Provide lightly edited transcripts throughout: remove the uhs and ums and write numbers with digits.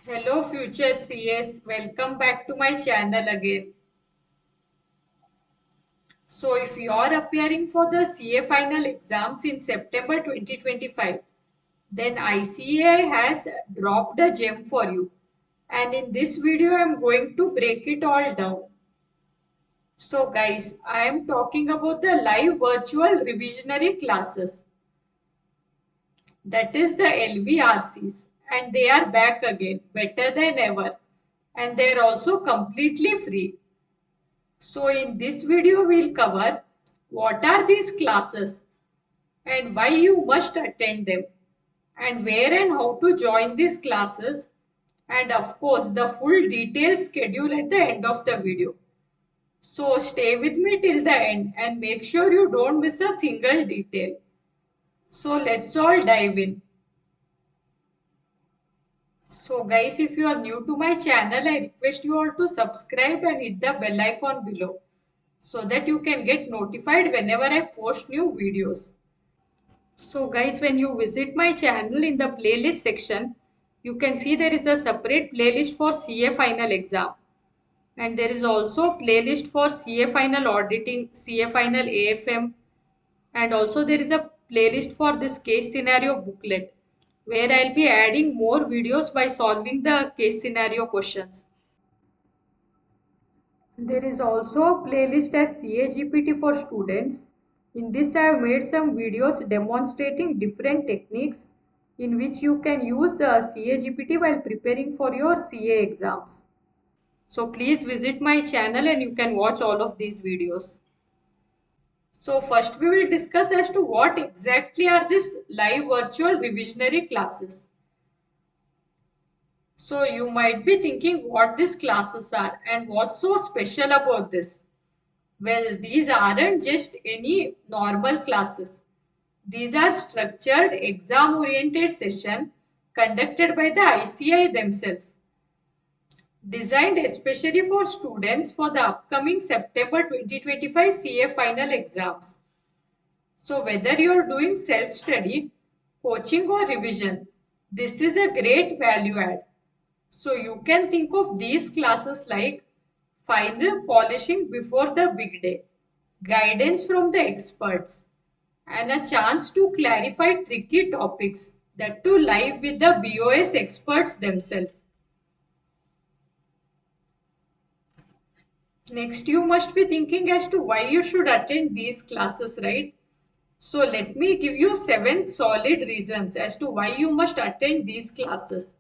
Hello future CS, welcome back to my channel again. So if you are appearing for the CA final exams in September 2025, then ICAI has dropped a gem for you. And in this video, I am going to break it all down. So guys, I am talking about the live virtual revisionary classes. That is the LVRCs. And they are back again, better than ever. And they are also completely free. So in this video, we'll cover what are these classes and why you must attend them and where and how to join these classes and of course the full detailed schedule at the end of the video. So stay with me till the end and make sure you don't miss a single detail. So let's all dive in. So guys, if you are new to my channel, I request you all to subscribe and hit the bell icon below so that you can get notified whenever I post new videos. So guys, when you visit my channel in the playlist section, you can see there is a separate playlist for CA final exam. And there is also playlist for CA final auditing, CA final AFM, and also there is a playlist for this case scenario booklet where I'll be adding more videos by solving the case scenario questions. There is also a playlist as CAGPT for students. In this I have made some videos demonstrating different techniques in which you can use CAGPT while preparing for your CA exams. So please visit my channel and you can watch all of these videos. So first we will discuss as to what exactly are these live virtual revisionary classes. So you might be thinking what these classes are and what's so special about this. Well, these aren't just any normal classes. These are structured exam-oriented sessions conducted by the ICI themselves, designed especially for students for the upcoming September 2025 CA final exams. So whether you're doing self-study, coaching or revision, this is a great value add. So you can think of these classes like final polishing before the big day, guidance from the experts, and a chance to clarify tricky topics that too live with the BOS experts themselves. Next, you must be thinking as to why you should attend these classes, right? So let me give you 7 solid reasons as to why you must attend these classes.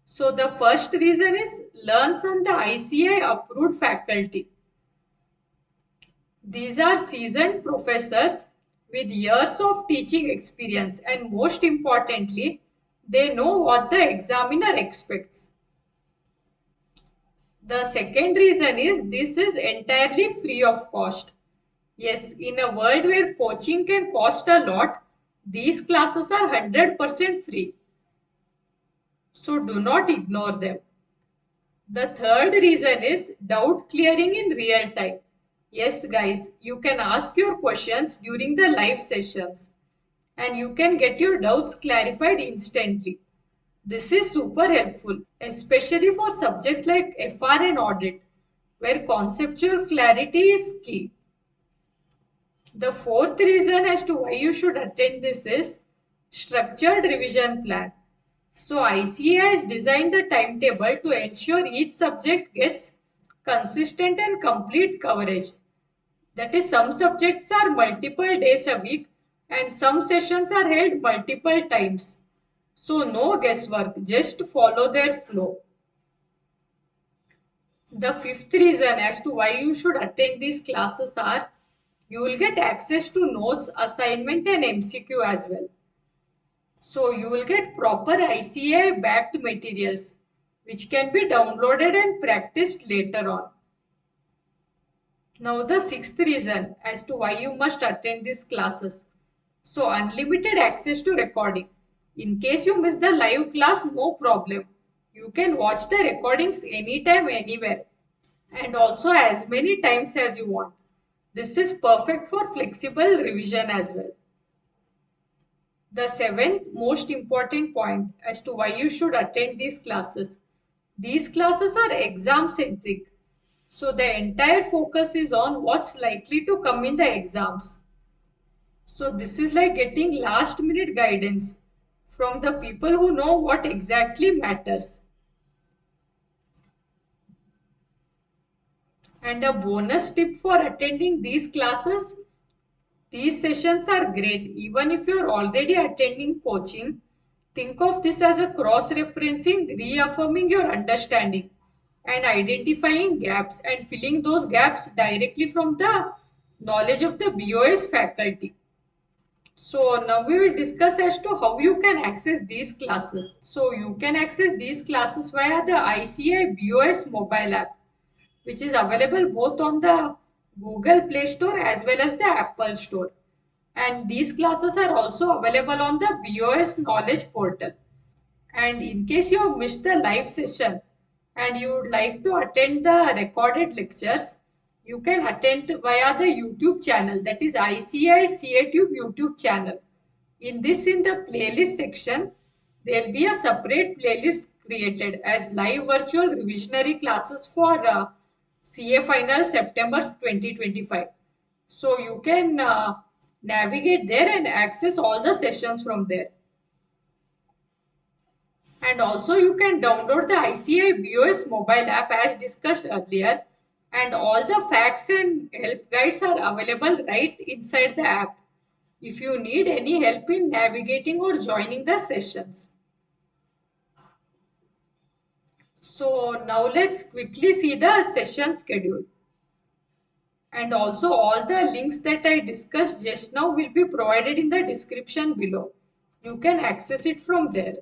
So the first reason is learn from the ICI approved faculty. These are seasoned professors with years of teaching experience and most importantly, they know what the examiner expects. The second reason is this is entirely free of cost. Yes, in a world where coaching can cost a lot, these classes are 100% free. So do not ignore them. The third reason is doubt clearing in real time. Yes, guys, you can ask your questions during the live sessions and you can get your doubts clarified instantly. This is super helpful, especially for subjects like FR and audit, where conceptual clarity is key. The fourth reason as to why you should attend this is structured revision plan. So ICA has designed the timetable to ensure each subject gets consistent and complete coverage. That is, some subjects are multiple days a week and some sessions are held multiple times. So no guesswork, just follow their flow. The fifth reason as to why you should attend these classes are you will get access to notes, assignment and MCQ as well. So you will get proper ICAI backed materials which can be downloaded and practiced later on. Now the sixth reason as to why you must attend these classes. So unlimited access to recording. In case you miss the live class, no problem. You can watch the recordings anytime, anywhere and also as many times as you want. This is perfect for flexible revision as well. The seventh most important point as to why you should attend these classes. These classes are exam centric. So the entire focus is on what's likely to come in the exams. So this is like getting last minute guidance from the people who know what exactly matters. And a bonus tip for attending these classes, these sessions are great even if you're already attending coaching. Think of this as a cross referencing, reaffirming your understanding and identifying gaps and filling those gaps directly from the knowledge of the BOS faculty. So now we will discuss as to how you can access these classes. So you can access these classes via the ICI BOS mobile app, which is available both on the Google Play Store as well as the Apple Store. And these classes are also available on the BOS Knowledge portal. And in case you have missed the live session and you would like to attend the recorded lectures, you can attend via the YouTube channel, that is ICI CATube YouTube channel. In the playlist section, there will be a separate playlist created as live virtual revisionary classes for CA Final September 2025. So you can navigate there and access all the sessions from there. And also you can download the ICI BOS mobile app as discussed earlier, and all the facts and help guides are available right inside the app if you need any help in navigating or joining the sessions. So now let's quickly see the session schedule. And also all the links that I discussed just now will be provided in the description below. You can access it from there.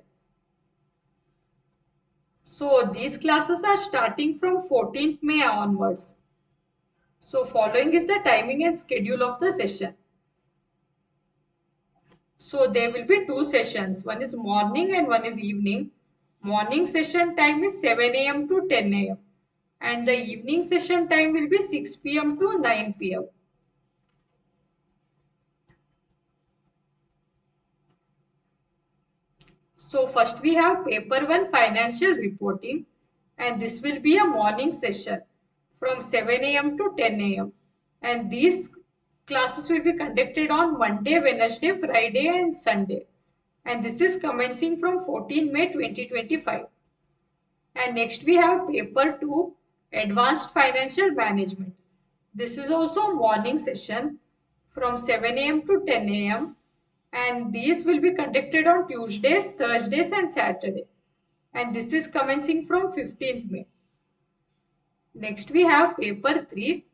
So these classes are starting from 14th May onwards. So following is the timing and schedule of the session. So there will be two sessions. One is morning and one is evening. Morning session time is 7 a.m. to 10 a.m. And the evening session time will be 6 p.m. to 9 p.m. So first we have paper 1 financial reporting, and this will be a morning session from 7 a.m. to 10 a.m. And these classes will be conducted on Monday, Wednesday, Friday and Sunday. And this is commencing from 14 May 2025. And next we have paper 2 advanced financial management. This is also morning session from 7 a.m. to 10 a.m. and these will be conducted on Tuesdays, Thursdays and Saturday. And this is commencing from 15th May. Next we have paper 3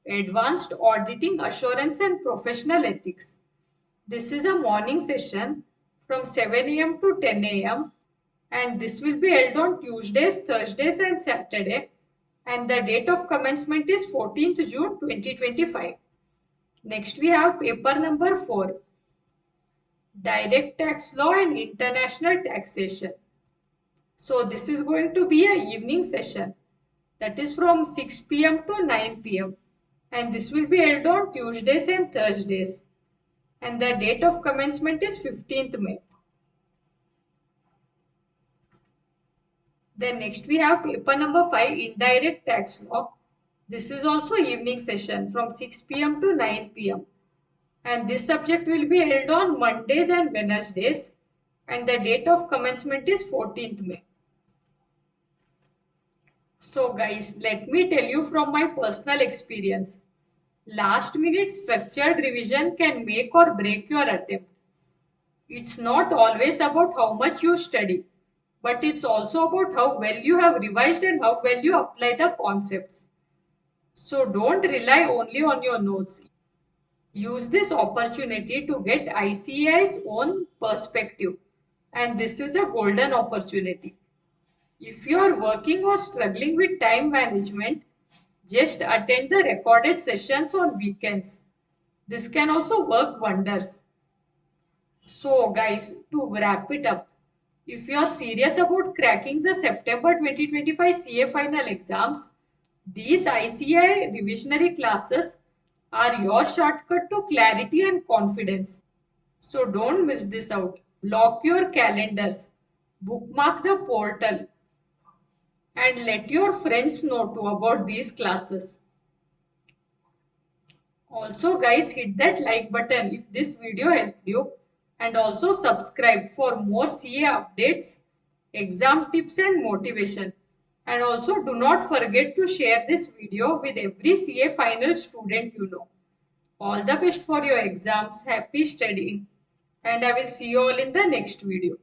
advanced auditing assurance and professional ethics. This is a morning session from 7 a.m. to 10 a.m. and this will be held on Tuesdays, Thursdays and Saturday, and the date of commencement is 14th June 2025. Next we have paper number 4 direct tax law and international taxation. So this is going to be a evening session, that is from 6 p.m. to 9 p.m. and this will be held on Tuesdays and Thursdays, and the date of commencement is 15th May. Then next we have paper number 5 indirect tax law. This is also evening session from 6 p.m. to 9 p.m. and this subject will be held on Mondays and Wednesdays, and the date of commencement is 14th May. So guys, let me tell you from my personal experience. Last minute structured revision can make or break your attempt. It's not always about how much you study, but it's also about how well you have revised and how well you apply the concepts. So don't rely only on your notes. Use this opportunity to get ICAI's own perspective, and this is a golden opportunity. If you are working or struggling with time management, just attend the recorded sessions on weekends. This can also work wonders. So guys, to wrap it up, if you are serious about cracking the September 2025 CA final exams, these ICI revisionary classes are your shortcut to clarity and confidence. So don't miss this out. Block your calendars, bookmark the portal, and let your friends know too about these classes. Also guys, hit that like button if this video helped you, and also subscribe for more CA updates, exam tips and motivation. And also do not forget to share this video with every CA final student you know. All the best for your exams, happy studying, and I will see you all in the next video.